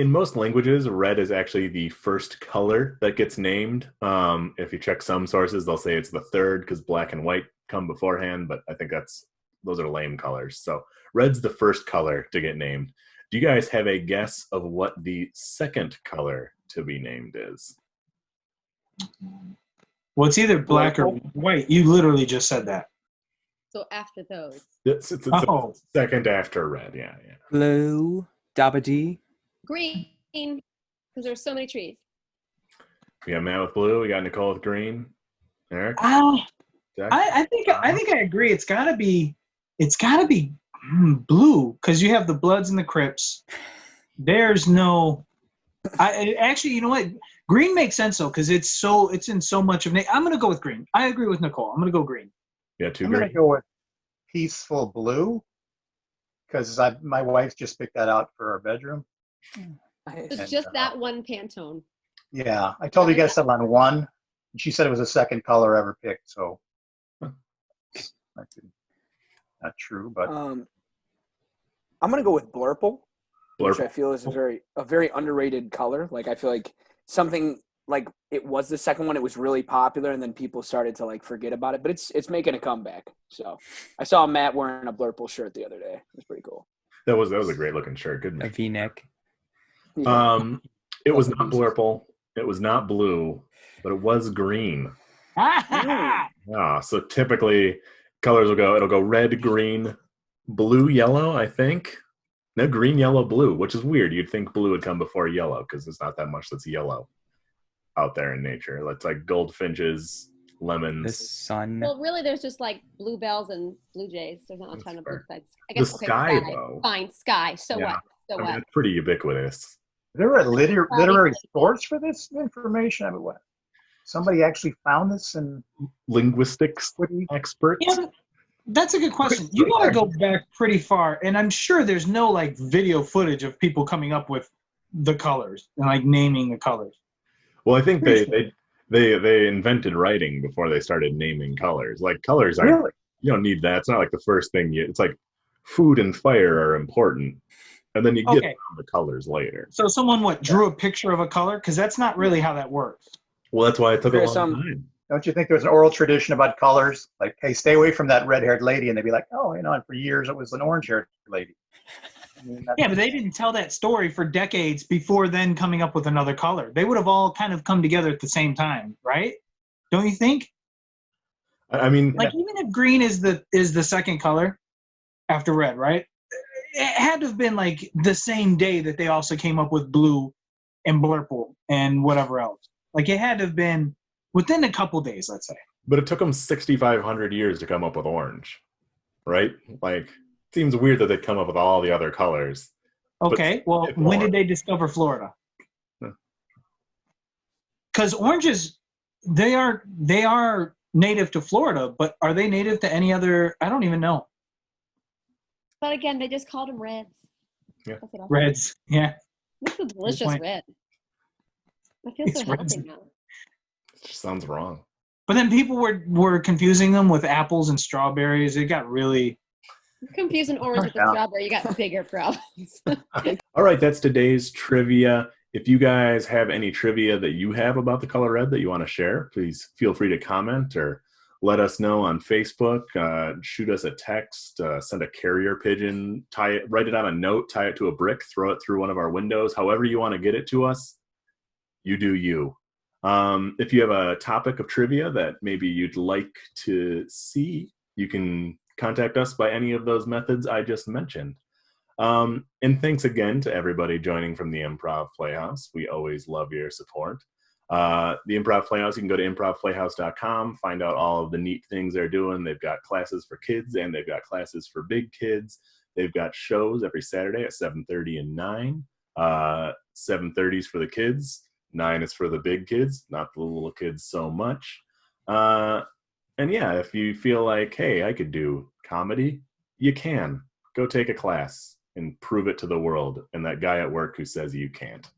In most languages, red is actually the first color that gets named. If you check some sources, they'll say it's the third because black and white come beforehand, but I think those are lame colors. So red's the first color to get named. Do you guys have a guess of what the second color to be named is? Well, it's either black or white. You literally just said that. So after those. It's second after red, yeah. Blue, Dabadi. Green, because there's so many trees. We got Matt with blue. We got Nicole with green. Eric? I think I agree. It's gotta be blue because you have the Bloods and the Crips. There's no. Actually, you know what? Green makes sense though because it's in so much of. I'm gonna go with green. I agree with Nicole. I'm gonna go green. Yeah, I'm gonna go with peaceful blue because my wife just picked that out for our bedroom. It's just that one Pantone. Yeah, I told you guys settled on one. And she said it was the second color ever picked, so not true. But I'm gonna go with Blurple, which I feel is a very underrated color. Like I feel like something like it was the second one. It was really popular, and then people started to like forget about it. But it's making a comeback. So I saw Matt wearing a Blurple shirt the other day. It was pretty cool. That was a great looking shirt. Good. A V-neck. Yeah. It was not Blurple. It was not blue, but it was green. So typically colors it'll go red, green, blue, yellow, I think. No, green, yellow, blue, which is weird. You'd think blue would come before yellow because there's not that much that's yellow out there in nature. It's like goldfinches, lemons. The sun. Well, really, there's just like bluebells and blue jays. There's not a ton of blue sides. I guess the sky, though. Fine, sky. So yeah. what? So what? It's pretty ubiquitous. Is there a literary source for this information? I mean, what? Somebody actually found this and linguistics experts? Yeah, that's a good question. You got to go back pretty far, and I'm sure there's no like video footage of people coming up with the colors and like naming the colors. Well, I think they invented writing before they started naming colors. Like colors are really? You don't need that. It's not like the first thing it's like food and fire are important. And then you get the colors later. So someone drew a picture of a color? Because that's not really how that works. Well, that's why it took a long time. Don't you think there's an oral tradition about colors? Like, hey, stay away from that red-haired lady. And they'd be like, oh, and for years it was an orange-haired lady. I mean, yeah, but they didn't tell that story for decades before then coming up with another color. They would have all kind of come together at the same time, right? Don't you think? I mean, like even if green is the second color after red, right? It had to have been like the same day that they also came up with blue and Blurple and whatever else. Like it had to have been within a couple days, let's say. But it took them 6,500 years to come up with orange, right? Like, it seems weird that they'd come up with all the other colors. Okay, well, when did they discover Florida? Because oranges, they are native to Florida, but are they native to any other? I don't even know. But again, they just called them reds. Yeah. Reds, yeah. This is delicious red. I feel so healthy now. It just sounds wrong. But then people were confusing them with apples and strawberries. It got really... Confusing orange with the strawberry, you got bigger problems. All right, that's today's trivia. If you guys have any trivia that you have about the color red that you want to share, please feel free to comment or let us know on Facebook. Shoot us a text, send a carrier pigeon, write it on a note, tie it to a brick, throw it through one of our windows. However you want to get it to us, you do you. If you have a topic of trivia that maybe you'd like to see, you can contact us by any of those methods I just mentioned. And thanks again to everybody joining from the Improv Playhouse. We always love your support. The Improv Playhouse, you can go to improvplayhouse.com, find out all of the neat things they're doing. They've got classes for kids and they've got classes for big kids. They've got shows every Saturday at 7:30 and 9. 7:30 is for the kids. 9 is for the big kids, not the little kids so much. And yeah, if you feel like, hey, I could do comedy, you can. Go take a class and prove it to the world and that guy at work who says you can't.